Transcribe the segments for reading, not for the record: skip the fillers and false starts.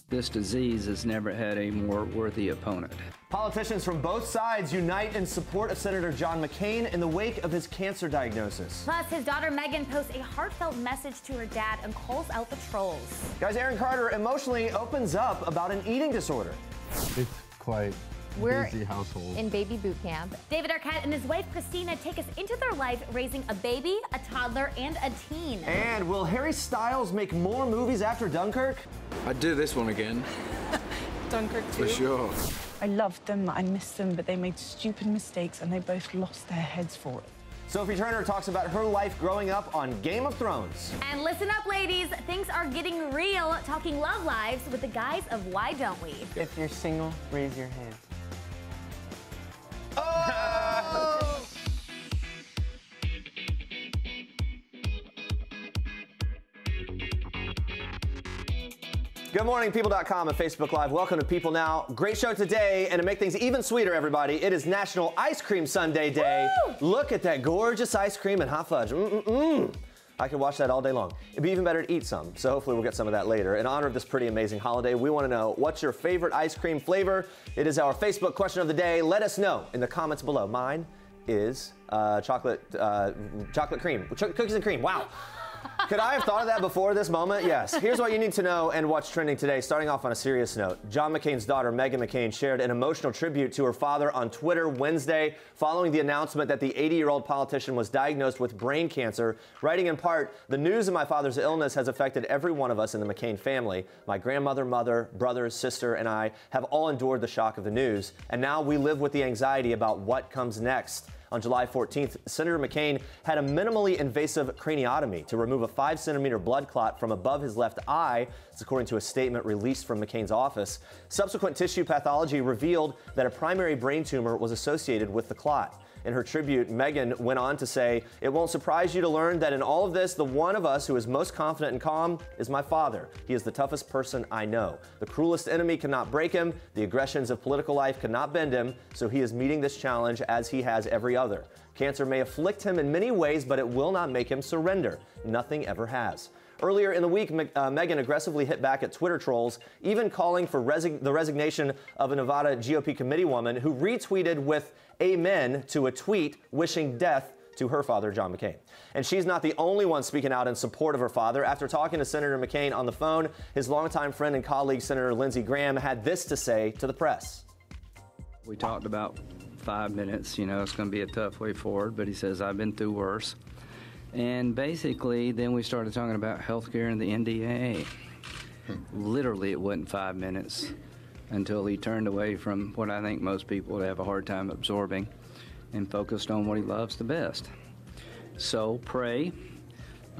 This disease has never had a more worthy opponent. Politicians from both sides unite in support of Senator John McCain in the wake of his cancer diagnosis. Plus, his daughter Megan posts a heartfelt message to her dad and calls out the trolls. Guys, Aaron Carter emotionally opens up about an eating disorder. It's quite busy household. In baby boot camp. David Arquette and his wife Christina take us into their life raising a baby, a toddler, and a teen. And will Harry Styles make more movies after Dunkirk? I'd do this one again. Dunkirk 2. For sure. I loved them, I missed them, but they made stupid mistakes and they both lost their heads for it. Sophie Turner talks about her life growing up on Game of Thrones. And listen up, ladies, things are getting real, talking love lives with the guys of Why Don't We? If you're single, raise your hand. Oh! Good morning, People.com and Facebook Live. Welcome to People Now. Great show today, and to make things even sweeter, everybody, it is National Ice Cream Sundae Day. Woo! Look at that gorgeous ice cream and hot fudge. I could watch that all day long. It'd be even better to eat some, so hopefully we'll get some of that later. In honor of this pretty amazing holiday, we want to know, what's your favorite ice cream flavor? It is our Facebook question of the day. Let us know in the comments below. Mine is chocolate cream, cookies and cream. Wow. Could I have thought of that before this moment? Yes. Here's what you need to know and what's trending today. Starting off on a serious note, John McCain's daughter, Meghan McCain, shared an emotional tribute to her father on Twitter Wednesday following the announcement that the 80-year-old politician was diagnosed with brain cancer, writing in part, "The news of my father's illness has affected every one of us in the McCain family. My grandmother, mother, brothers, sister, and I have all endured the shock of the news, and now we live with the anxiety about what comes next." On July 14th, Senator McCain had a minimally invasive craniotomy to remove a 5-centimeter blood clot from above his left eye. It's according to a statement released from McCain's office. Subsequent tissue pathology revealed that a primary brain tumor was associated with the clot. In her tribute, Meghan went on to say, "It won't surprise you to learn that in all of this, the one of us who is most confident and calm is my father. He is the toughest person I know. The cruelest enemy cannot break him. The aggressions of political life cannot bend him. So he is meeting this challenge as he has every other. Cancer may afflict him in many ways, but it will not make him surrender. Nothing ever has." Earlier in the week, Meghan aggressively hit back at Twitter trolls, even calling for the resignation of a Nevada GOP committee woman who retweeted with amen to a tweet wishing death to her father, John McCain. And she's not the only one speaking out in support of her father. After talking to Senator McCain on the phone, his longtime friend and colleague, Senator Lindsey Graham, had this to say to the press. We talked about 5 minutes, it's going to be a tough way forward, but he says, I've been through worse. And basically, then we started talking about healthcare and the NDAA. Literally, it wasn't 5 minutes until he turned away from what I think most people would have a hard time absorbing and focused on what he loves the best. So pray.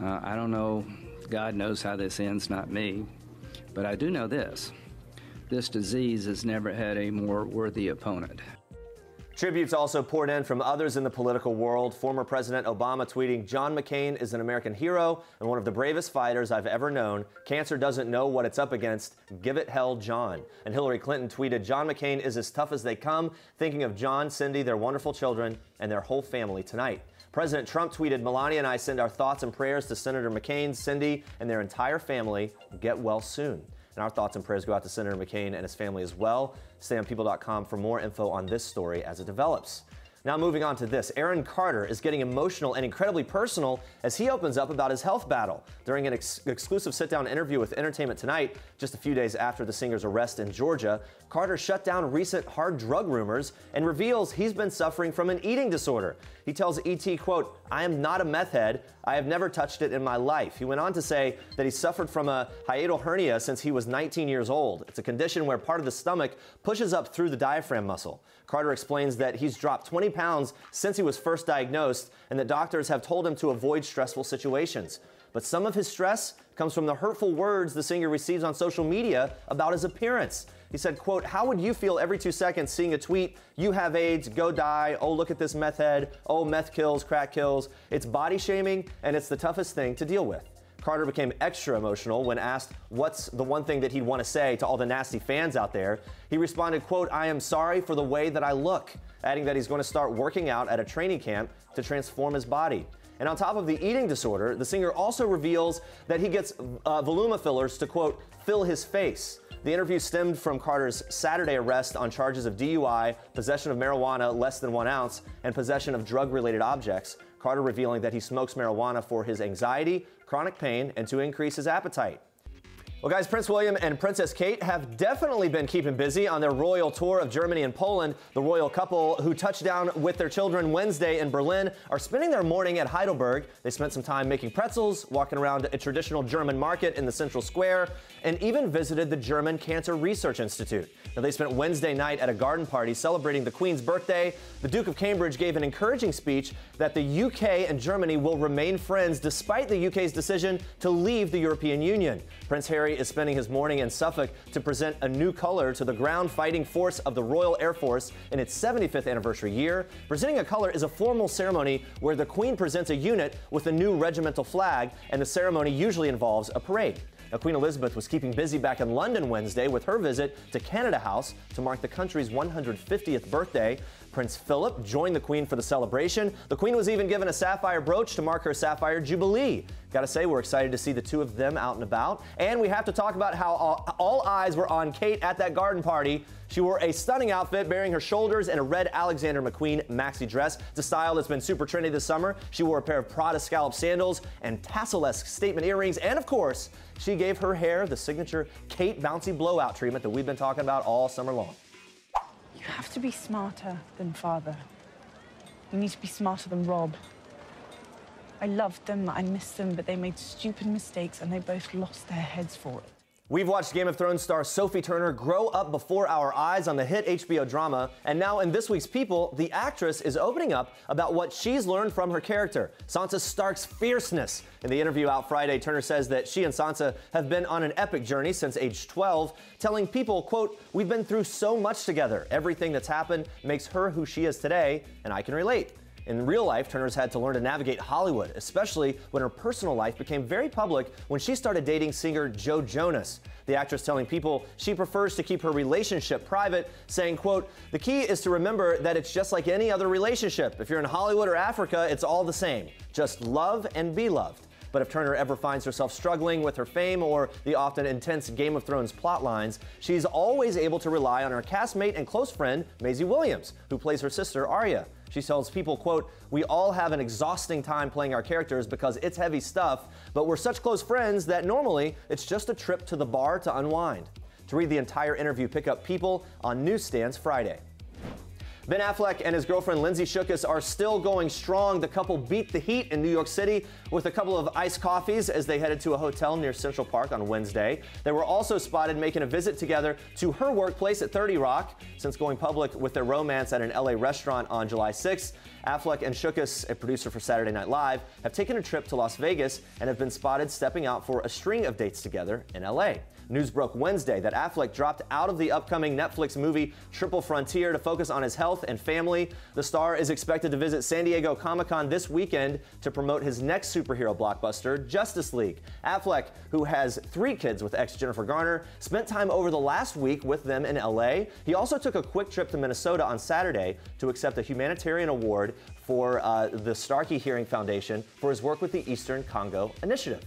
I don't know, God knows how this ends, not me. But I do know this. This disease has never had a more worthy opponent. Tributes also poured in from others in the political world. Former President Obama tweeting, "John McCain is an American hero and one of the bravest fighters I've ever known. Cancer doesn't know what it's up against. Give it hell, John." And Hillary Clinton tweeted, "John McCain is as tough as they come. Thinking of John, Cindy, their wonderful children, and their whole family tonight." President Trump tweeted, "Melania and I send our thoughts and prayers to Senator McCain, Cindy, and their entire family. Get well soon." And our thoughts and prayers go out to Senator McCain and his family as well. Stay on People.com for more info on this story as it develops. Now moving on to this, Aaron Carter is getting emotional and incredibly personal as he opens up about his health battle. During an exclusive sit-down interview with Entertainment Tonight, just a few days after the singer's arrest in Georgia, Carter shut down recent hard drug rumors and reveals he's been suffering from an eating disorder. He tells ET, quote, "I am not a meth head. I have never touched it in my life." He went on to say that he suffered from a hiatal hernia since he was 19 years old. It's a condition where part of the stomach pushes up through the diaphragm muscle. Carter explains that he's dropped 20 pounds since he was first diagnosed and that doctors have told him to avoid stressful situations. But some of his stress comes from the hurtful words the singer receives on social media about his appearance. He said, quote, "How would you feel every 2 seconds seeing a tweet, 'You have AIDS, go die, oh, look at this meth head, oh, meth kills, crack kills'? It's body shaming, and it's the toughest thing to deal with." Carter became extra emotional when asked what's the one thing that he'd want to say to all the nasty fans out there. He responded, quote, "I am sorry for the way that I look," adding that he's going to start working out at a training camp to transform his body. And on top of the eating disorder, the singer also reveals that he gets voluma fillers to, quote, "fill his face." The interview stemmed from Carter's Saturday arrest on charges of DUI, possession of marijuana less than 1 ounce, and possession of drug-related objects. Carter revealing that he smokes marijuana for his anxiety, chronic pain, and to increase his appetite. Well, guys, Prince William and Princess Kate have definitely been keeping busy on their royal tour of Germany and Poland. The royal couple, who touched down with their children Wednesday in Berlin, are spending their morning at Heidelberg. They spent some time making pretzels, walking around a traditional German market in the central square, and even visited the German Cancer Research Institute. Now, they spent Wednesday night at a garden party celebrating the Queen's birthday. The Duke of Cambridge gave an encouraging speech that the UK and Germany will remain friends despite the UK's decision to leave the European Union. Prince Harry is spending his morning in Suffolk to present a new color to the ground fighting force of the Royal Air Force in its 75th anniversary year. Presenting a color is a formal ceremony where the Queen presents a unit with a new regimental flag, and the ceremony usually involves a parade. Now, Queen Elizabeth was keeping busy back in London Wednesday with her visit to Canada House to mark the country's 150th birthday. Prince Philip joined the Queen for the celebration. The Queen was even given a sapphire brooch to mark her sapphire jubilee. Gotta say, we're excited to see the two of them out and about. And we have to talk about how all eyes were on Kate at that garden party. She wore a stunning outfit, bearing her shoulders in a red Alexander McQueen maxi dress. It's a style that's been super trendy this summer. She wore a pair of Prada scallop sandals and tassel-esque statement earrings. And of course, she gave her hair the signature Kate bouncy blowout treatment that we've been talking about all summer long. You have to be smarter than father. You need to be smarter than Rob. I loved them, I missed them, but they made stupid mistakes and they both lost their heads for it. We've watched Game of Thrones star Sophie Turner grow up before our eyes on the hit HBO drama, and now in this week's People, the actress is opening up about what she's learned from her character, Sansa Stark's fierceness. In the interview out Friday, Turner says that she and Sansa have been on an epic journey since age 12, telling People, quote, "We've been through so much together. Everything that's happened makes her who she is today, and I can relate." In real life, Turner's had to learn to navigate Hollywood, especially when her personal life became very public when she started dating singer Joe Jonas. The actress telling People she prefers to keep her relationship private, saying, quote, "The key is to remember that it's just like any other relationship. If you're in Hollywood or Africa, it's all the same. Just love and be loved." But if Turner ever finds herself struggling with her fame or the often intense Game of Thrones plot lines, she's always able to rely on her castmate and close friend, Maisie Williams, who plays her sister, Arya. She tells People, quote, "We all have an exhausting time playing our characters because it's heavy stuff, but we're such close friends that normally it's just a trip to the bar to unwind." To read the entire interview, pick up People on newsstands Friday. Ben Affleck and his girlfriend Lindsay Shookus are still going strong. The couple beat the heat in New York City with a couple of iced coffees as they headed to a hotel near Central Park on Wednesday. They were also spotted making a visit together to her workplace at 30 Rock. Since going public with their romance at an LA restaurant on July 6th, Affleck and Shookus, a producer for Saturday Night Live, have taken a trip to Las Vegas and have been spotted stepping out for a string of dates together in LA. News broke Wednesday that Affleck dropped out of the upcoming Netflix movie Triple Frontier to focus on his health and family. The star is expected to visit San Diego Comic-Con this weekend to promote his next superhero blockbuster, Justice League. Affleck, who has 3 kids with ex Jennifer Garner, spent time over the last week with them in LA. He also took a quick trip to Minnesota on Saturday to accept a humanitarian award for the Starkey Hearing Foundation for his work with the Eastern Congo Initiative.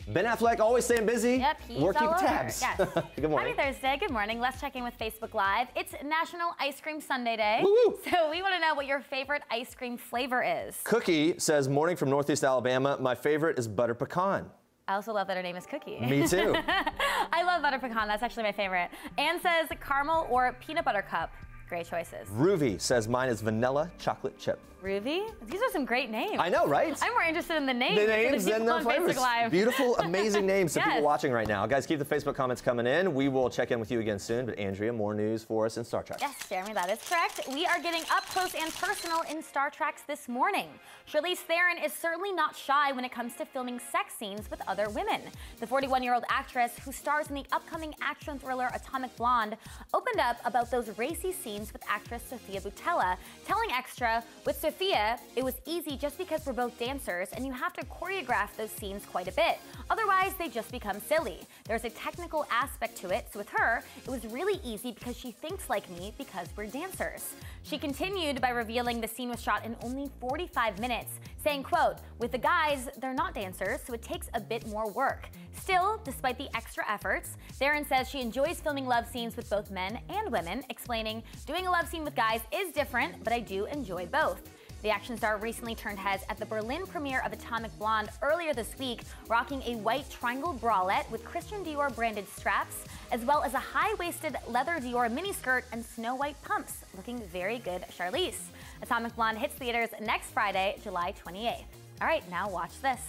Ben Affleck always staying busy. Yep, he's working all over. tabs. Yes. Good morning. Happy Thursday. Good morning. Let's check in with Facebook Live. It's National Ice Cream Sunday Day. Woo-woo. So we want to know what your favorite ice cream flavor is. Cookie says, "Morning from Northeast Alabama. My favorite is butter pecan." I also love that her name is Cookie. Me too. I love butter pecan. That's actually my favorite. Anne says caramel or peanut butter cup. Great choices. Ruby says, "Mine is vanilla chocolate chip." Ruby? These are some great names. I know, right? I'm more interested in the names. The names than and the the people on flavors. Facebook Live. Beautiful, amazing names to Yes. people watching right now. Guys, keep the Facebook comments coming in. We will check in with you again soon. But Andrea, more news for us in Star Trek. Yes, Jeremy, that is correct. We are getting up close and personal in Star Treks this morning. Charlize Theron is certainly not shy when it comes to filming sex scenes with other women. The 41-year-old actress, who stars in the upcoming action thriller Atomic Blonde, opened up about those racy scenes with actress Sophia Boutella, telling Extra, "With Sophia, it was easy just because we're both dancers and you have to choreograph those scenes quite a bit. Otherwise, they just become silly. There's a technical aspect to it, so with her, it was really easy because she thinks like me because we're dancers." She continued by revealing the scene was shot in only 45 minutes, saying, quote, "With the guys, they're not dancers, so it takes a bit more work. Still, despite the extra efforts, Theron says she enjoys filming love scenes with both men and women, explaining, doing a love scene with guys is different, but I do enjoy both." The action star recently turned heads at the Berlin premiere of Atomic Blonde earlier this week, rocking a white triangle bralette with Christian Dior branded straps, as well as a high-waisted leather Dior miniskirt and snow white pumps, looking very good, Charlize. Atomic Blonde hits theaters next Friday, July 28th. All right, now watch this.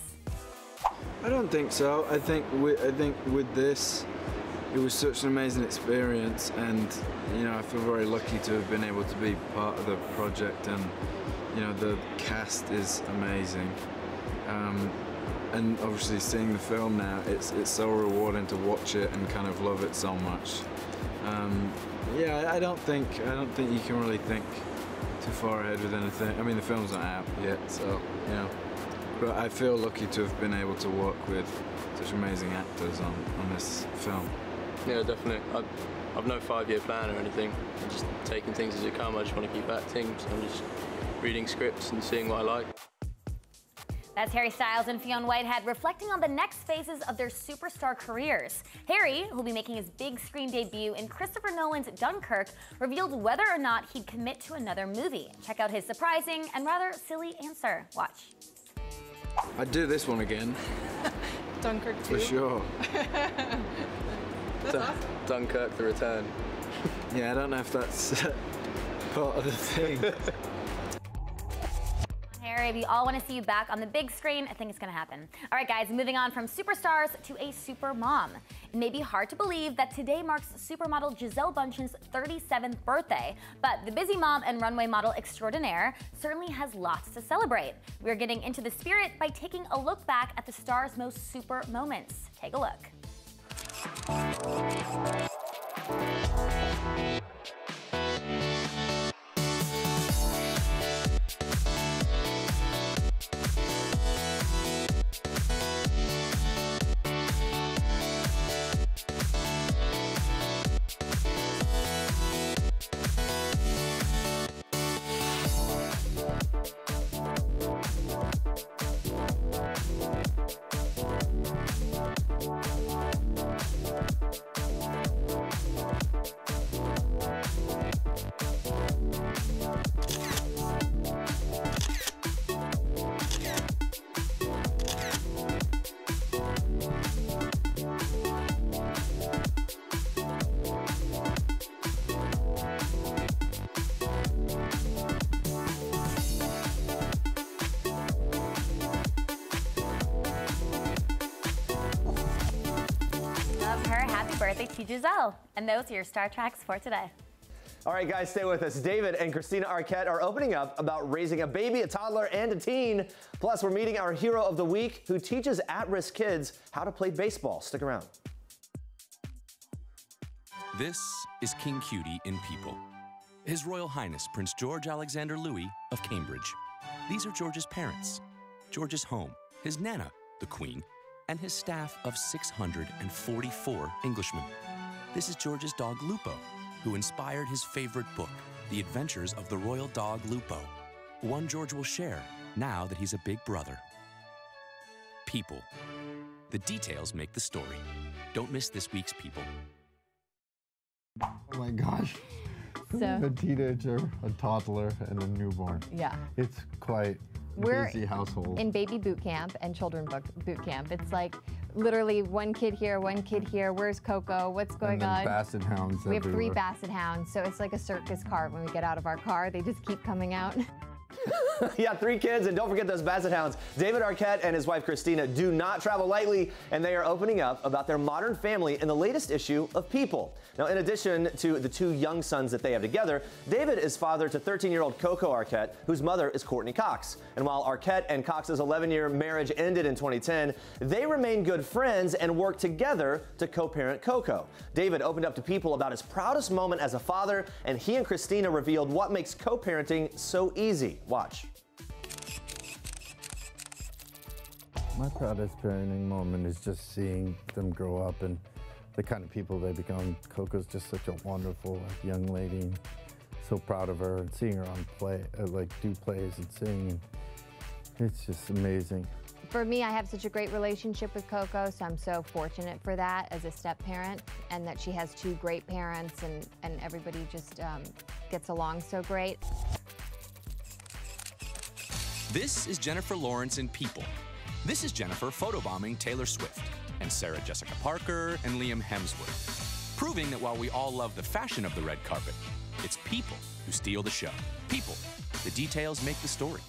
I don't think so. I think with this, it was such an amazing experience, and I feel very lucky to have been able to be part of the project, and the cast is amazing. And obviously seeing the film now, it's so rewarding to watch it and kind of love it so much. Yeah, I don't think you can really think too far ahead with anything. I mean, the film's not out yet, so but I feel lucky to have been able to work with such amazing actors on this film. Yeah, definitely. I've no 5-year plan or anything. I'm just taking things as they come. I just want to keep acting, so I'm just reading scripts and seeing what I like. That's Harry Styles and Fionn Whitehead reflecting on the next phases of their superstar careers. Harry, who'll be making his big screen debut in Christopher Nolan's Dunkirk, revealed whether or not he'd commit to another movie. Check out his surprising and rather silly answer. Watch. I'd do this one again. Dunkirk 2. For sure. That's awesome. Dunkirk, The Return. Yeah, I don't know if that's part of the thing. Harry, we all want to see you back on the big screen. I think it's going to happen. All right, guys, moving on from superstars to a super mom. It may be hard to believe that today marks supermodel Gisele Bündchen's 37th birthday, but the busy mom and runway model extraordinaire certainly has lots to celebrate. We're getting into the spirit by taking a look back at the star's most super moments. Take a look. Birthday to Gisele. And those are your Star Treks for today. All right, guys, stay with us. David and Christina Arquette are opening up about raising a baby, a toddler, and a teen. Plus, we're meeting our hero of the week who teaches at-risk kids how to play baseball. Stick around. This is King Cutie in People. His Royal Highness Prince George Alexander Louis of Cambridge. These are George's parents, George's home, his Nana, the Queen, and his staff of 644 Englishmen. This is George's dog Lupo, who inspired his favorite book, The Adventures of the Royal Dog Lupo, one George will share now that he's a big brother. People. The details make the story. Don't miss this week's People. Oh my gosh. So, a teenager, a toddler, and a newborn. yeah. It's quite We're busy household. in baby boot camp and children boot camp. It's like literally one kid here, where's Coco, what's going and then on? basset hounds We have 3 everywhere. basset hounds, so it's like a circus cart when we get out of our car. They just keep coming out. Yeah, 3 kids, and don't forget those basset hounds. David Arquette and his wife Christina do not travel lightly, and they are opening up about their modern family in the latest issue of People. Now, in addition to the 2 young sons that they have together, David is father to 13-year-old Coco Arquette, whose mother is Courtney Cox. And while Arquette and Cox's 11-year marriage ended in 2010, they remain good friends and work together to co-parent Coco. David opened up to People about his proudest moment as a father, and he and Christina revealed what makes co-parenting so easy. Watch. My proudest parenting moment is just seeing them grow up and the kind of people they become. Coco's just such a wonderful young lady. So proud of her, and seeing her on play, do plays and sing. And It's just amazing. For me, I have such a great relationship with Coco, so I'm so fortunate for that as a step-parent, and that she has two great parents, and everybody just gets along so great. This is Jennifer Lawrence in People. This is Jennifer photobombing Taylor Swift, and Sarah Jessica Parker and Liam Hemsworth, proving that while we all love the fashion of the red carpet, it's people who steal the show. People. The details make the story.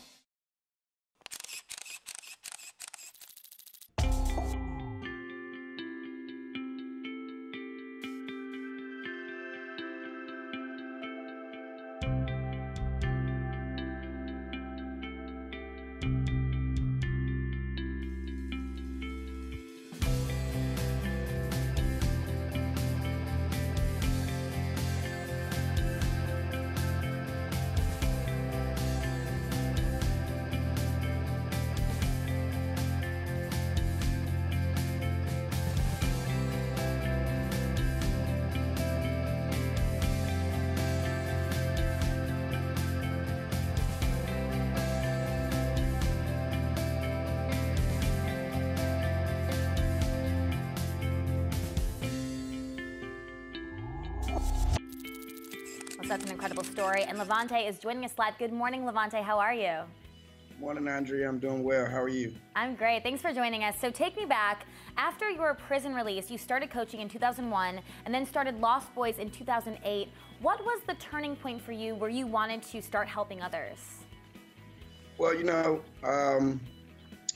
That's an incredible story. And Levante is joining us live. Good morning, Levante. How are you? Morning, Andrea. I'm doing well. How are you? I'm great. Thanks for joining us. So take me back. After your prison release, you started coaching in 2001 and then started Lost Boys in 2008. What was the turning point for you where you wanted to start helping others? Well, you know,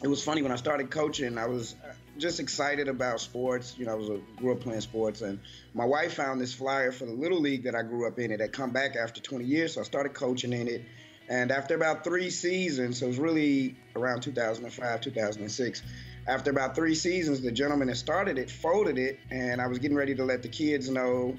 it was funny when I started coaching. I was just excited about sports. You know, I grew up playing sports, and my wife found this flyer for the Little League that I grew up in. It had come back after 20 years, so I started coaching in it. And after about 3 seasons, so it was really around 2005, 2006, after about 3 seasons, the gentleman that started it folded it, and I was getting ready to let the kids know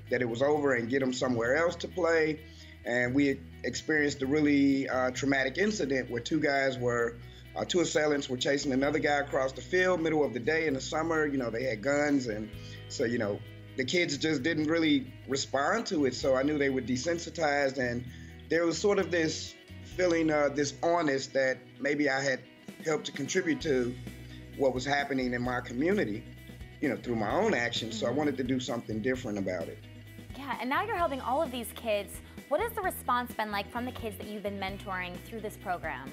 that it was over and get them somewhere else to play. And we had experienced a really traumatic incident where two assailants were chasing another guy across the field, middle of the day in the summer. You know, they had guns, and so, you know, the kids just didn't really respond to it. So I knew they were desensitized, and there was sort of this feeling, this honest that maybe I had helped to contribute to what was happening in my community, you know, through my own actions. So I wanted to do something different about it. Yeah, and now you're helping all of these kids. What has the response been like from the kids that you've been mentoring through this program?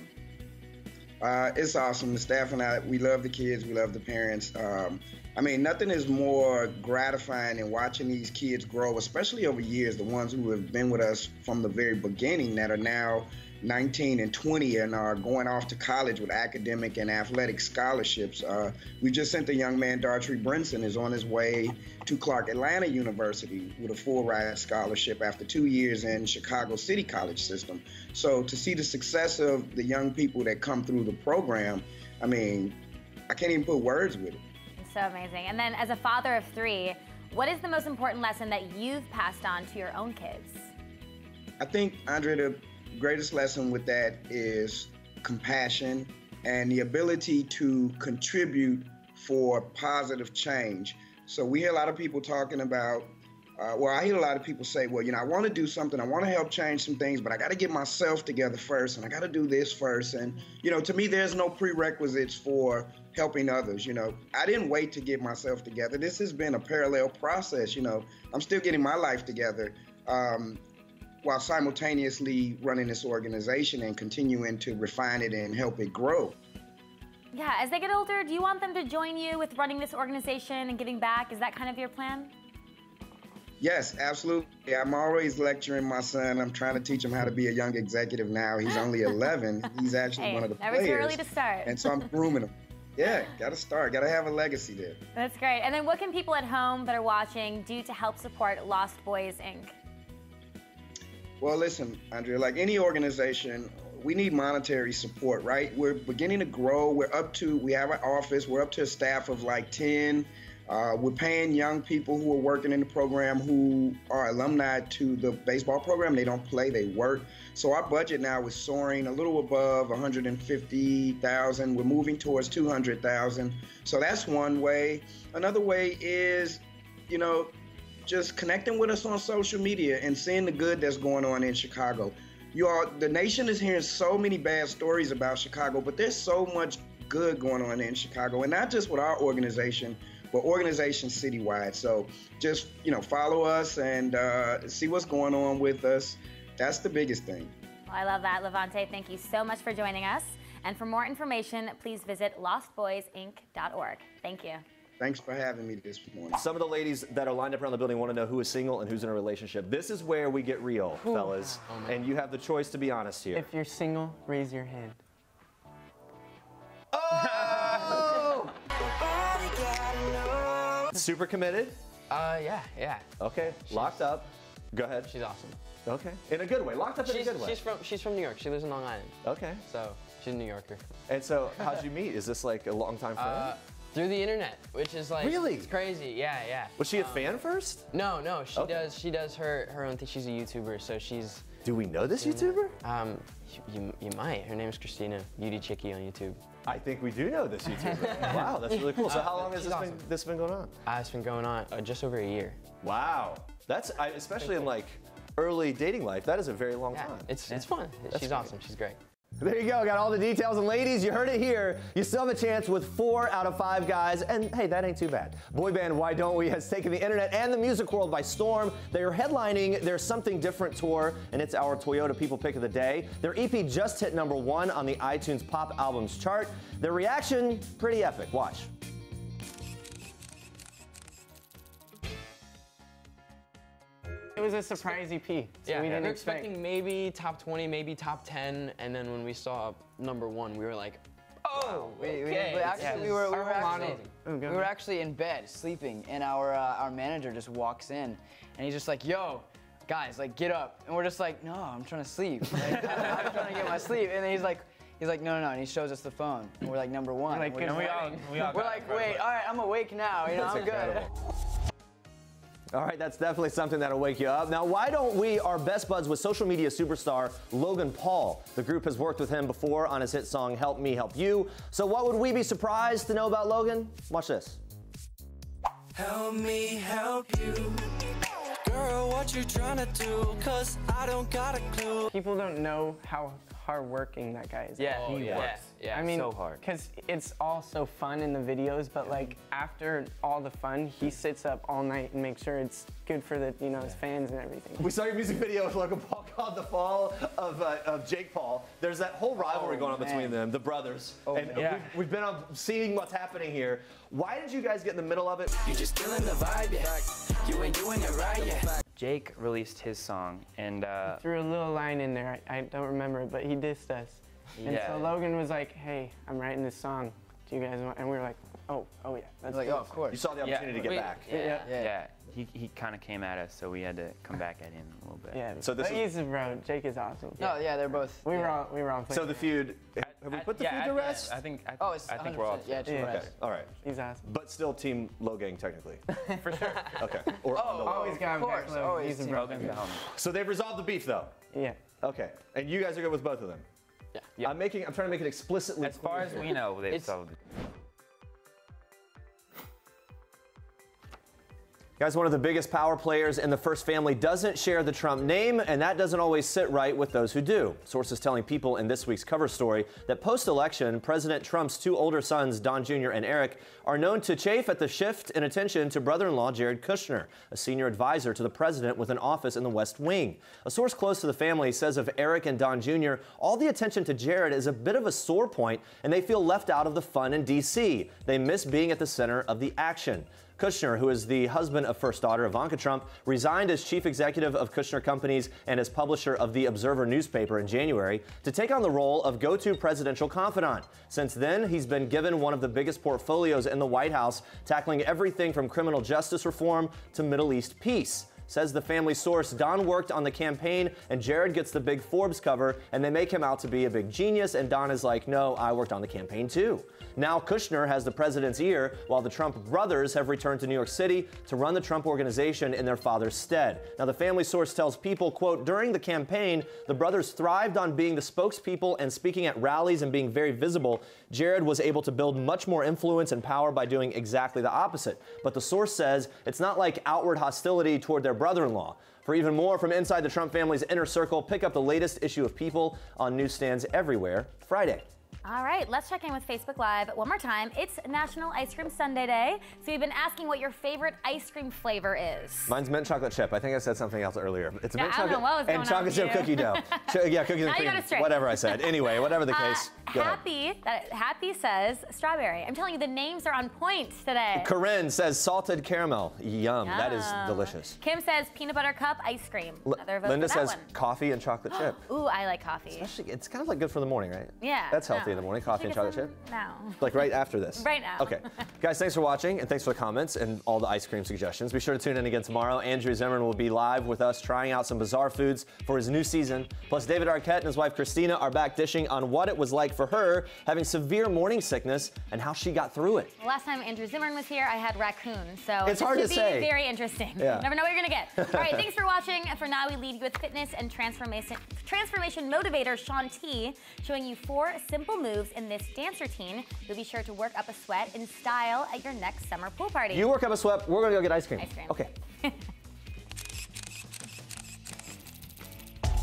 It's awesome. The staff and I, we love the kids, we love the parents. I mean, nothing is more gratifying than watching these kids grow, especially over years, the ones who have been with us from the very beginning that are now 19 and 20 and are going off to college with academic and athletic scholarships. We just sent a young man, Dartrey Brinson, is on his way to Clark Atlanta University with a full ride scholarship after 2 years in Chicago City College system. So to see the success of the young people that come through the program, I mean, I can't even put words with it. It's so amazing. And then as a father of 3, what is the most important lesson that you've passed on to your own kids? I think, Andrea, the greatest lesson with that is compassion and the ability to contribute for positive change. So we hear a lot of people talking about, I hear a lot of people say, well, you know, I want to do something, I want to help change some things, but I got to get myself together first, and I got to do this first. And, you know, to me, there's no prerequisites for helping others. You know, I didn't wait to get myself together. This has been a parallel process. You know, I'm still getting my life together while simultaneously running this organization and continuing to refine it and help it grow. Yeah, as they get older, do you want them to join you with running this organization and giving back? Is that kind of your plan? Yes, absolutely. I'm always lecturing my son. I'm trying to teach him how to be a young executive now. He's only 11. He's actually one of the players. Never too early to start. And so I'm grooming him. Yeah, got to start. Got to have a legacy there. That's great. And then what can people at home that are watching do to help support Lost Boys, Inc.? Well, listen, Andrea, like any organization, we need monetary support, right? We're beginning to grow. We have an office. We're up to a staff of like 10. We're paying young people who are working in the program who are alumni to the baseball program. They don't play, they work. So our budget now is soaring a little above $150,000. We're moving towards $200,000. So that's one way. Another way is, you know, just connecting with us on social media and seeing the good that's going on in Chicago. you all, the nation is hearing so many bad stories about Chicago, but there's so much good going on in Chicago, and not just with our organization, but organizations citywide. So just, follow us and see what's going on with us. That's the biggest thing. Well, I love that, Levante. Thank you so much for joining us. And for more information, please visit lostboysinc.org. Thank you. Thanks for having me this morning. Some of the ladies that are lined up around the building want to know who is single and who's in a relationship. This is where we get real, fellas. And you have the choice to be honest here. If you're single, raise your hand. Oh! Super committed? Yeah. Okay, locked up. Go ahead. She's awesome. Okay, in a good way. Locked up in a good way. She's from New York. She lives in Long Island. Okay. So she's a New Yorker. And so, how'd you meet? Is this like a longtime friend? Through the internet, which is like really? It's crazy. Yeah. Was she a fan first? No. She does her own thing. She's a YouTuber, so she's. Do we know this YouTuber? You might. Her name's Christina, Beauty Chickie on YouTube. I think we do know this YouTuber. Wow, that's really cool. So how long has this been going on? It's been going on just over a year. Wow, that's especially in like early dating life. That is a very long time. It's fun. She's awesome. She's great. There you go, got all the details. And ladies, you heard it here. You still have a chance with 4 out of 5 guys, and hey, that ain't too bad. Boy band Why Don't We has taken the internet and the music world by storm. They are headlining their Something Different tour, and it's our Toyota People Pick of the Day. Their EP just hit #1 on the iTunes Pop Albums chart. Their reaction, pretty epic. Watch. It was a surprise EP. So we didn't expecting maybe top 20, maybe top 10, and then when we saw #1, we were like, oh, we were actually in bed sleeping, and our manager just walks in, and he's just like, yo, guys, like get up, and we're just like, no, I'm trying to sleep. Like, I'm trying to get my sleep, and then he's like, no, and he shows us the phone, and we're like #1. We're like, wait, all right, I'm awake now, I'm good. All right, that's definitely something that'll wake you up. Now, Why Don't We are best buds with social media superstar Logan Paul. The group has worked with him before on his hit song, Help Me, Help You. So what would we be surprised to know about Logan? Watch this. Help me, help you. Girl, what you trying to do? 'Cause I don't got a clue. People don't know how hardworking that guy is. Yeah, he works. Yeah, I mean, so hard. Because it's all so fun in the videos, but like after all the fun, he sits up all night and makes sure it's good for the his fans and everything. We saw your music video with Logan Paul called "The Fall of Jake Paul." There's that whole rivalry going on between them, the brothers. We've been on seeing what's happening here. Why did you guys get in the middle of it? You just feeling the vibe, yeah. You ain't doing it right, yeah. Jake released his song, and he threw a little line in there. I don't remember it, but he dissed us. And so Logan was like, "Hey, I'm writing this song. Do you guys want?" And we were like, "Oh yeah." That's like, cool. "Oh, of course." You saw the opportunity to get back. Yeah. He kind of came at us, so we had to come back at him a little bit. Yeah. So he's a bro. Jake is awesome. No, they're both. We were on. So the feud. Have we put the feud to rest? I think we're all. Yeah, it's okay. All right. He's awesome. But still team Logang technically. For sure. Okay. Or always got him back. Always. He's a bro. So they've resolved the beef though. Yeah. Okay. And you guys are good with both of them. Yeah. I'm trying to make it explicitly as far as we know, they've solved it. Guys, one of the biggest power players in the First Family doesn't share the Trump name, and that doesn't always sit right with those who do. Sources telling People in this week's cover story that post-election, President Trump's 2 older sons, Don Jr. and Eric, are known to chafe at the shift in attention to brother-in-law Jared Kushner, a senior advisor to the president with an office in the West Wing. A source close to the family says of Eric and Don Jr., all the attention to Jared is a bit of a sore point, and they feel left out of the fun in D.C. They miss being at the center of the action. Kushner, who is the husband of first daughter Ivanka Trump, resigned as chief executive of Kushner Companies and as publisher of The Observer newspaper in January to take on the role of go-to presidential confidant. Since then, he's been given one of the biggest portfolios in the White House, tackling everything from criminal justice reform to Middle East peace. Says the family source, Don worked on the campaign and Jared gets the big Forbes cover and they make him out to be a big genius, and Don is like, no, I worked on the campaign too. Now Kushner has the president's ear, while the Trump brothers have returned to New York City to run the Trump organization in their father's stead. Now the family source tells People, quote, during the campaign, the brothers thrived on being the spokespeople and speaking at rallies and being very visible. Jared was able to build much more influence and power by doing exactly the opposite. But the source says it's not like outward hostility toward their brother-in-law. For even more from inside the Trump family's inner circle, pick up the latest issue of People on newsstands everywhere Friday. All right, let's check in with Facebook Live one more time. It's National Ice Cream Sundae Day, so we've been asking what your favorite ice cream flavor is. Mine's mint chocolate chip. I think I said something else earlier. It's mint chocolate and chocolate chip cookie dough. Yeah, cookies and cream. Whatever I said. Anyway, whatever the case. Happy says strawberry. I'm telling you, the names are on point today. Corinne says salted caramel. Yum. That is delicious. Kim says peanut butter cup ice cream. Another vote Linda for that says one. coffee and chocolate chip. Ooh, I like coffee. Especially, it's kind of like good for the morning, right? Yeah. That's healthy in the morning, coffee and chocolate chip. Now. Like right after this. Right now. Okay. Guys, thanks for watching and thanks for the comments and all the ice cream suggestions. Be sure to tune in again tomorrow. Andrea Zimmerman will be live with us trying out some bizarre foods for his new season. Plus, David Arquette and his wife Christina are back dishing on what it was like for her having severe morning sickness and how she got through it. Last time Andrew Zimmerman was here, I had raccoon, so it's hard to say. Very interesting. Yeah. You never know what you're gonna get. All right, thanks for watching. For now, we leave you with fitness and transformation motivator Shaun T showing you 4 simple moves in this dance routine. You'll be sure to work up a sweat in style at your next summer pool party. You work up a sweat. We're gonna go get ice cream. Ice cream. Okay.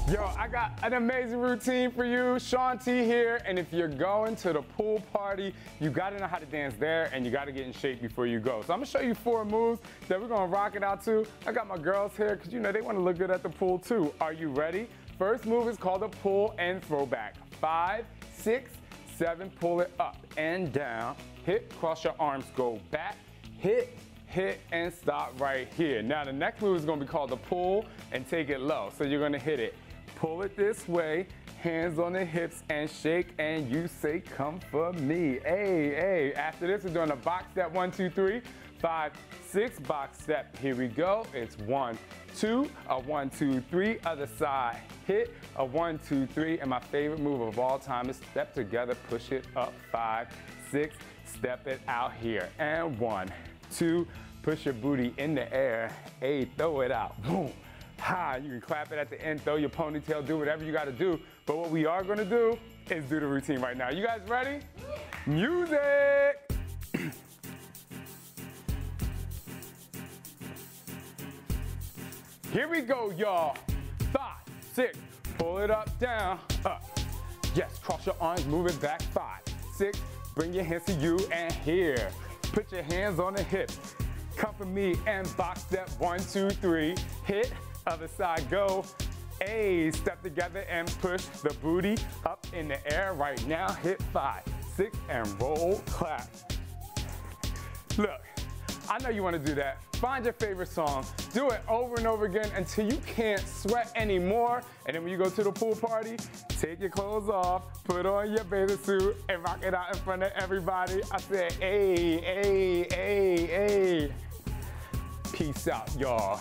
Yo, I got an amazing routine for you. Shaun T here, and if you're going to the pool party, you gotta know how to dance there, and you gotta get in shape before you go. So I'm gonna show you 4 moves that we're gonna rock it out to. I got my girls here, because you know they wanna look good at the pool too. Are you ready? First move is called a pull and throwback. 5, 6, 7, pull it up and down. Hit, cross your arms, go back, hit, and stop right here. Now the next move is gonna be called a pull and take it low. So you're gonna hit it. Pull it this way, hands on the hips and shake, and you say, come for me. Hey, hey. After this, we're doing a box step, 1, 2, 3, 5, 6, box step. Here we go. It's 1, 2, a 1, 2, 3, other side. Hit, a 1, 2, 3, and my favorite move of all time is step together, push it up, 5, 6, step it out here. And 1, 2, push your booty in the air, hey, throw it out, boom. Ha, you can clap it at the end, throw your ponytail, do whatever you gotta do. But what we are gonna do is do the routine right now. You guys ready? Music! Here we go, y'all. 5, 6, pull it up, down, up. Yes, cross your arms, move it back. 5, 6, bring your hands to you and here. Put your hands on the hips. Come for me and box step, 1, 2, 3, hit. Other side, go. Hey, step together and push the booty up in the air right now. Hit 5, 6, and roll, clap. Look, I know you want to do that. Find your favorite song. Do it over and over again until you can't sweat anymore. And then when you go to the pool party, take your clothes off, put on your bathing suit, and rock it out in front of everybody. I said, hey, hey, hey, hey. Peace out, y'all.